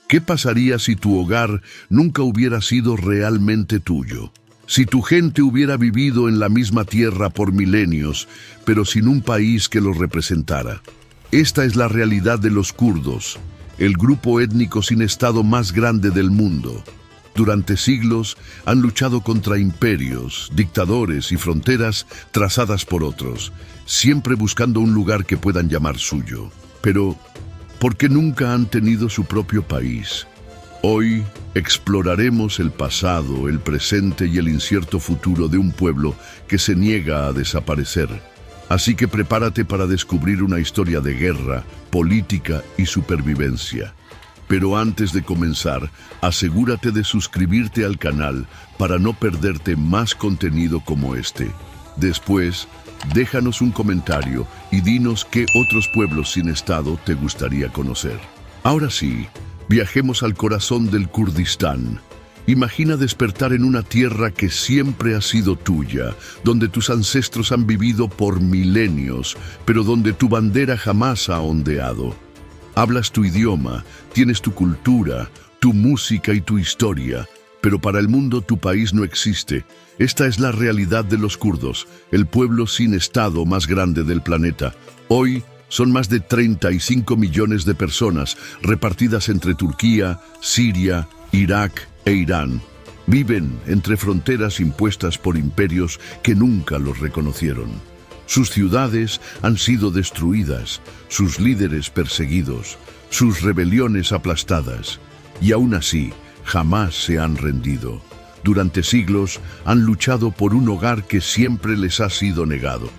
¿Qué pasaría si tu hogar nunca hubiera sido realmente tuyo? Si tu gente hubiera vivido en la misma tierra por milenios, pero sin un país que los representara. Esta es la realidad de los kurdos, el grupo étnico sin estado más grande del mundo. Durante siglos han luchado contra imperios, dictadores y fronteras trazadas por otros, siempre buscando un lugar que puedan llamar suyo. Pero, ¿por qué nunca han tenido su propio país? Hoy exploraremos el pasado, el presente y el incierto futuro de un pueblo que se niega a desaparecer. Así que prepárate para descubrir una historia de guerra, política y supervivencia. Pero antes de comenzar, asegúrate de suscribirte al canal para no perderte más contenido como este. Después, déjanos un comentario y dinos qué otros pueblos sin estado te gustaría conocer. Ahora sí, viajemos al corazón del Kurdistán. Imagina despertar en una tierra que siempre ha sido tuya, donde tus ancestros han vivido por milenios, pero donde tu bandera jamás ha ondeado. Hablas tu idioma, tienes tu cultura, tu música y tu historia, pero para el mundo tu país no existe. Esta es la realidad de los kurdos, el pueblo sin estado más grande del planeta. Hoy son más de 35 millones de personas repartidas entre Turquía, Siria, Irak e Irán. Viven entre fronteras impuestas por imperios que nunca los reconocieron. Sus ciudades han sido destruidas, sus líderes perseguidos, sus rebeliones aplastadas. Y aún así, jamás se han rendido. Durante siglos han luchado por un hogar que siempre les ha sido negado.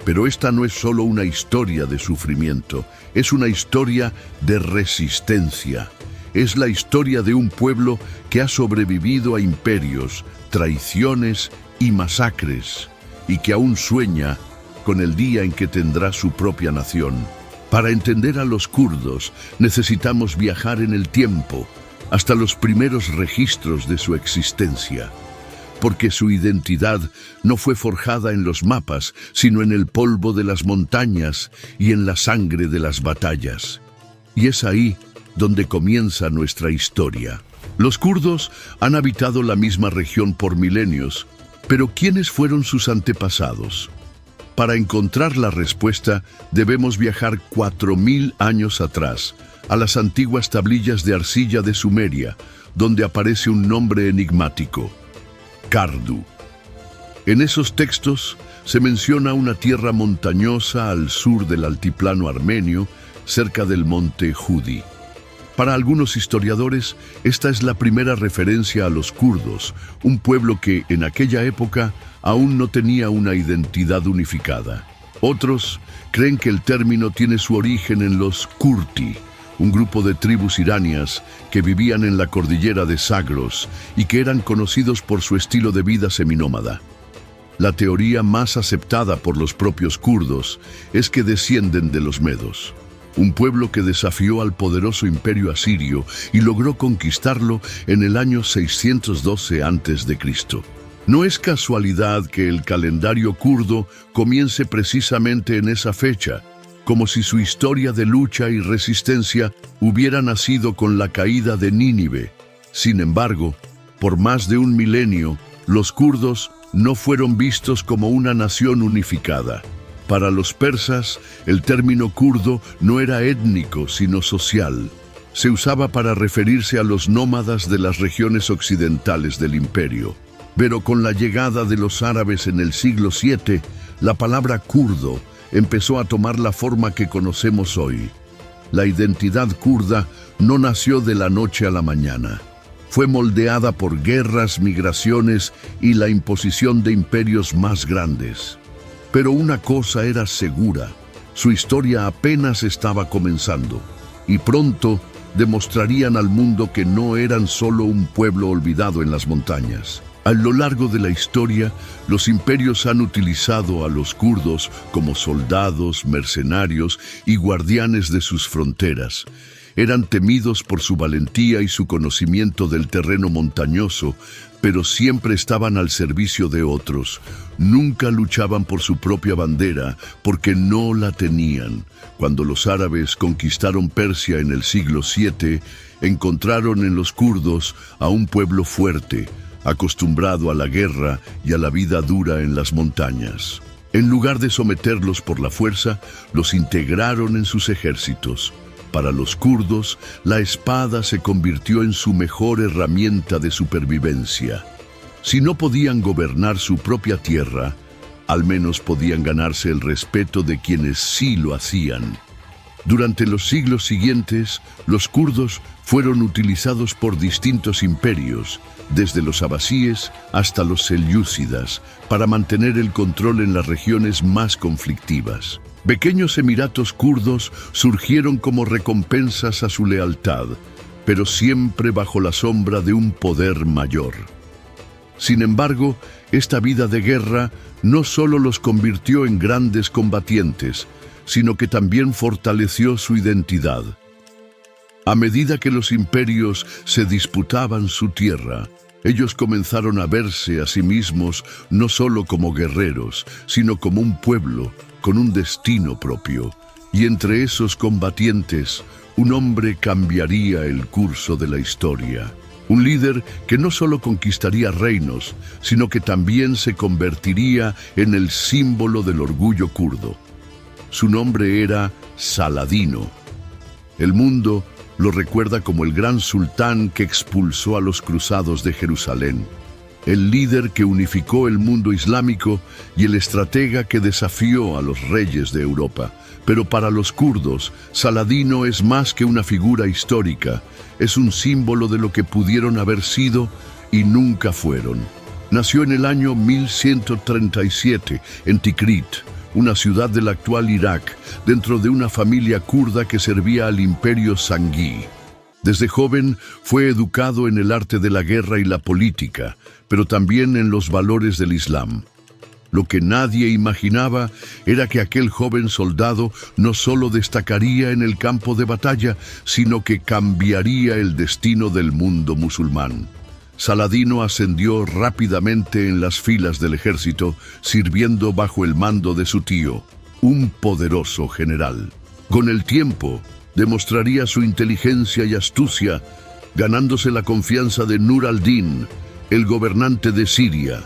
Pero esta no es solo una historia de sufrimiento, es una historia de resistencia. Es la historia de un pueblo que ha sobrevivido a imperios, traiciones y masacres, y que aún sueña con el día en que tendrá su propia nación. Para entender a los kurdos, necesitamos viajar en el tiempo, hasta los primeros registros de su existencia. Porque su identidad no fue forjada en los mapas, sino en el polvo de las montañas y en la sangre de las batallas. Y es ahí donde comienza nuestra historia. Los kurdos han habitado la misma región por milenios, pero ¿quiénes fueron sus antepasados? Para encontrar la respuesta, debemos viajar 4000 años atrás, a las antiguas tablillas de arcilla de Sumeria, donde aparece un nombre enigmático: Kardu. En esos textos se menciona una tierra montañosa al sur del altiplano armenio, cerca del monte Hudi. Para algunos historiadores, esta es la primera referencia a los kurdos, un pueblo que, en aquella época, aún no tenía una identidad unificada. Otros creen que el término tiene su origen en los Kurti, un grupo de tribus iranias que vivían en la cordillera de Zagros y que eran conocidos por su estilo de vida seminómada. La teoría más aceptada por los propios kurdos es que descienden de los medos, un pueblo que desafió al poderoso imperio asirio y logró conquistarlo en el año 612 a.C. No es casualidad que el calendario kurdo comience precisamente en esa fecha, como si su historia de lucha y resistencia hubiera nacido con la caída de Nínive. Sin embargo, por más de un milenio, los kurdos no fueron vistos como una nación unificada. Para los persas, el término kurdo no era étnico, sino social. Se usaba para referirse a los nómadas de las regiones occidentales del imperio. Pero con la llegada de los árabes en el siglo VII, la palabra kurdo empezó a tomar la forma que conocemos hoy. La identidad kurda no nació de la noche a la mañana. Fue moldeada por guerras, migraciones y la imposición de imperios más grandes. Pero una cosa era segura: su historia apenas estaba comenzando, y pronto demostrarían al mundo que no eran solo un pueblo olvidado en las montañas. A lo largo de la historia, los imperios han utilizado a los kurdos como soldados, mercenarios y guardianes de sus fronteras. Eran temidos por su valentía y su conocimiento del terreno montañoso, pero siempre estaban al servicio de otros. Nunca luchaban por su propia bandera, porque no la tenían. Cuando los árabes conquistaron Persia en el siglo VII, encontraron en los kurdos a un pueblo fuerte, acostumbrado a la guerra y a la vida dura en las montañas. En lugar de someterlos por la fuerza, los integraron en sus ejércitos. Para los kurdos, la espada se convirtió en su mejor herramienta de supervivencia. Si no podían gobernar su propia tierra, al menos podían ganarse el respeto de quienes sí lo hacían. Durante los siglos siguientes, los kurdos fueron utilizados por distintos imperios, desde los abasíes hasta los selyúcidas, para mantener el control en las regiones más conflictivas. Pequeños emiratos kurdos surgieron como recompensas a su lealtad, pero siempre bajo la sombra de un poder mayor. Sin embargo, esta vida de guerra no solo los convirtió en grandes combatientes, sino que también fortaleció su identidad. A medida que los imperios se disputaban su tierra, ellos comenzaron a verse a sí mismos no solo como guerreros, sino como un pueblo con un destino propio. Y entre esos combatientes, un hombre cambiaría el curso de la historia. Un líder que no solo conquistaría reinos, sino que también se convertiría en el símbolo del orgullo kurdo. Su nombre era Saladino. El mundo lo recuerda como el gran sultán que expulsó a los cruzados de Jerusalén, el líder que unificó el mundo islámico y el estratega que desafió a los reyes de Europa. Pero para los kurdos, Saladino es más que una figura histórica, es un símbolo de lo que pudieron haber sido y nunca fueron. Nació en el año 1137 en Tikrit, una ciudad del actual Irak, dentro de una familia kurda que servía al imperio sangí. Desde joven fue educado en el arte de la guerra y la política, pero también en los valores del Islam. Lo que nadie imaginaba era que aquel joven soldado no solo destacaría en el campo de batalla, sino que cambiaría el destino del mundo musulmán. Saladino ascendió rápidamente en las filas del ejército, sirviendo bajo el mando de su tío, un poderoso general. Con el tiempo, demostraría su inteligencia y astucia, ganándose la confianza de Nur al-Din, el gobernante de Siria.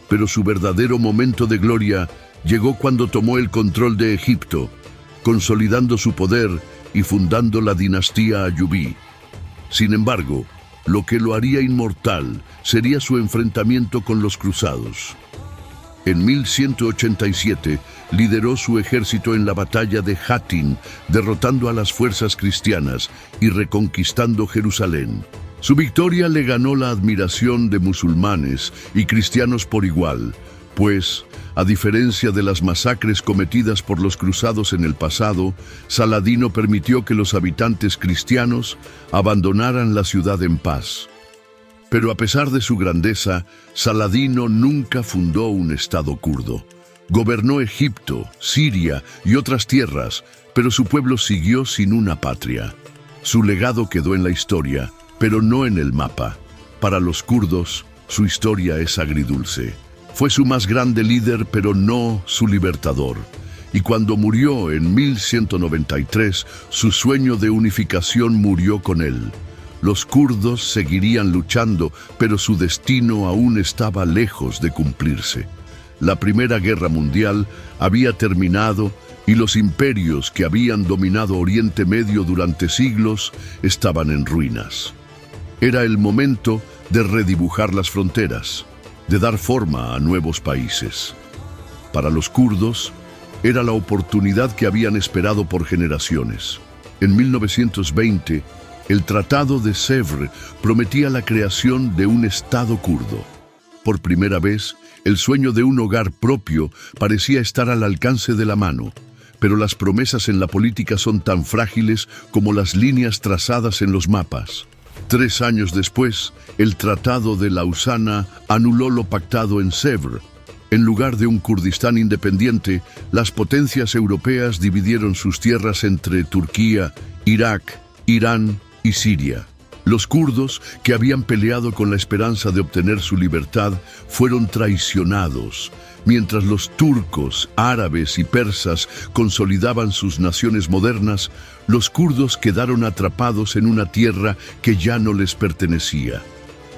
Pero su verdadero momento de gloria llegó cuando tomó el control de Egipto, consolidando su poder y fundando la dinastía ayubí. Sin embargo, lo que lo haría inmortal sería su enfrentamiento con los cruzados. En 1187 lideró su ejército en la batalla de Hattin, derrotando a las fuerzas cristianas y reconquistando Jerusalén. Su victoria le ganó la admiración de musulmanes y cristianos por igual, pues, a diferencia de las masacres cometidas por los cruzados en el pasado, Saladino permitió que los habitantes cristianos abandonaran la ciudad en paz. Pero a pesar de su grandeza, Saladino nunca fundó un estado kurdo. Gobernó Egipto, Siria y otras tierras, pero su pueblo siguió sin una patria. Su legado quedó en la historia, pero no en el mapa. Para los kurdos, su historia es agridulce. Fue su más grande líder, pero no su libertador. Y cuando murió en 1193, su sueño de unificación murió con él. Los kurdos seguirían luchando, pero su destino aún estaba lejos de cumplirse. La Primera Guerra Mundial había terminado y los imperios que habían dominado Oriente Medio durante siglos estaban en ruinas. Era el momento de redibujar las fronteras, de dar forma a nuevos países. Para los kurdos, era la oportunidad que habían esperado por generaciones. En 1920, el Tratado de Sèvres prometía la creación de un Estado kurdo. Por primera vez, el sueño de un hogar propio parecía estar al alcance de la mano, pero las promesas en la política son tan frágiles como las líneas trazadas en los mapas. 3 años después, el Tratado de Lausana anuló lo pactado en Sèvres. En lugar de un Kurdistán independiente, las potencias europeas dividieron sus tierras entre Turquía, Irak, Irán y Siria. Los kurdos, que habían peleado con la esperanza de obtener su libertad, fueron traicionados, mientras los turcos, árabes y persas consolidaban sus naciones modernas. Los kurdos quedaron atrapados en una tierra que ya no les pertenecía.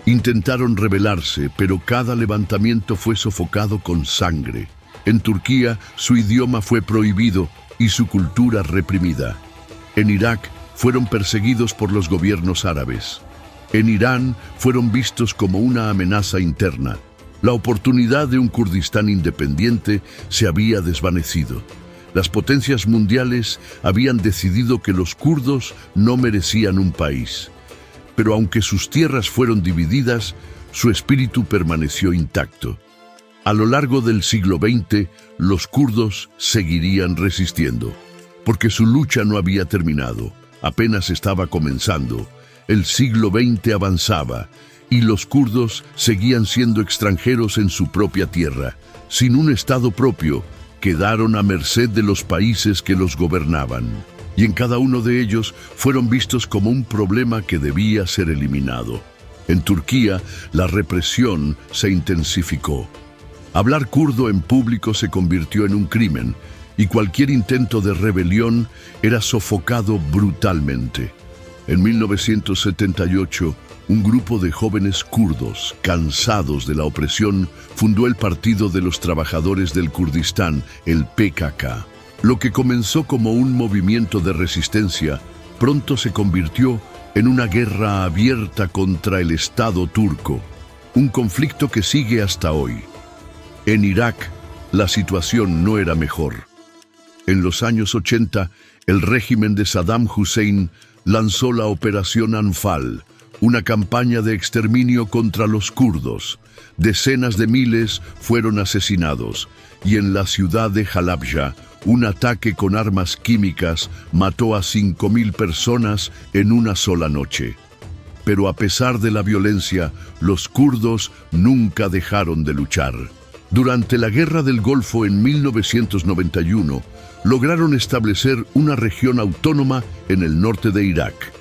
Intentaron rebelarse, pero cada levantamiento fue sofocado con sangre. En Turquía, su idioma fue prohibido y su cultura reprimida. En Irak, fueron perseguidos por los gobiernos árabes. En Irán, fueron vistos como una amenaza interna. La oportunidad de un Kurdistán independiente se había desvanecido. Las potencias mundiales habían decidido que los kurdos no merecían un país. Pero aunque sus tierras fueron divididas, su espíritu permaneció intacto. A lo largo del siglo XX, los kurdos seguirían resistiendo, porque su lucha no había terminado. Apenas estaba comenzando. El siglo XX avanzaba y los kurdos seguían siendo extranjeros en su propia tierra. Sin un estado propio, quedaron a merced de los países que los gobernaban. Y en cada uno de ellos fueron vistos como un problema que debía ser eliminado. En Turquía, la represión se intensificó. Hablar kurdo en público se convirtió en un crimen, y cualquier intento de rebelión era sofocado brutalmente. En 1978, un grupo de jóvenes kurdos, cansados de la opresión, fundó el Partido de los Trabajadores del Kurdistán, el PKK. Lo que comenzó como un movimiento de resistencia, pronto se convirtió en una guerra abierta contra el Estado turco, un conflicto que sigue hasta hoy. En Irak, la situación no era mejor. En los años 80, el régimen de Saddam Hussein lanzó la Operación Anfal, una campaña de exterminio contra los kurdos. Decenas de miles fueron asesinados, y en la ciudad de Halabja, un ataque con armas químicas mató a 5.000 personas en una sola noche. Pero a pesar de la violencia, los kurdos nunca dejaron de luchar. Durante la Guerra del Golfo en 1991, lograron establecer una región autónoma en el norte de Irak.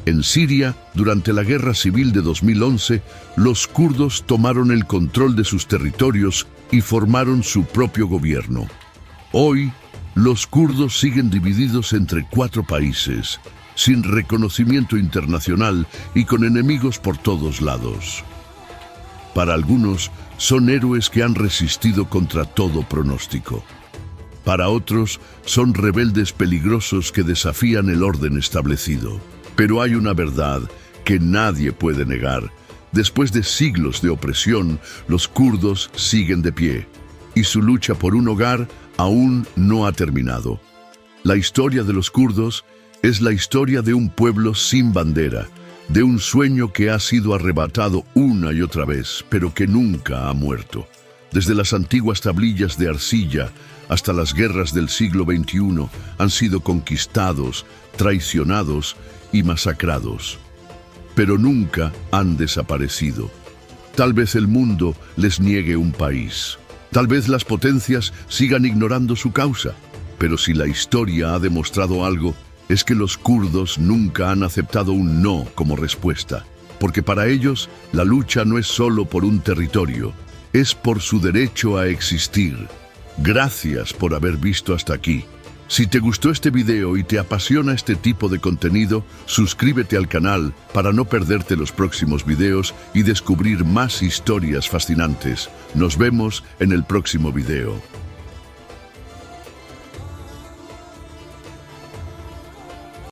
En Siria, durante la Guerra Civil de 2011, los kurdos tomaron el control de sus territorios y formaron su propio gobierno. Hoy, los kurdos siguen divididos entre 4 países, sin reconocimiento internacional y con enemigos por todos lados. Para algunos, son héroes que han resistido contra todo pronóstico. Para otros, son rebeldes peligrosos que desafían el orden establecido. Pero hay una verdad que nadie puede negar. Después de siglos de opresión, los kurdos siguen de pie, y su lucha por un hogar aún no ha terminado. La historia de los kurdos es la historia de un pueblo sin bandera, de un sueño que ha sido arrebatado una y otra vez, pero que nunca ha muerto. Desde las antiguas tablillas de arcilla hasta las guerras del siglo XXI han sido conquistados, traicionados y masacrados. Pero nunca han desaparecido. Tal vez el mundo les niegue un país. Tal vez las potencias sigan ignorando su causa. Pero si la historia ha demostrado algo, es que los kurdos nunca han aceptado un no como respuesta. Porque para ellos, la lucha no es solo por un territorio, es por su derecho a existir. Gracias por haber visto hasta aquí. Si te gustó este video y te apasiona este tipo de contenido, suscríbete al canal para no perderte los próximos videos y descubrir más historias fascinantes. Nos vemos en el próximo video.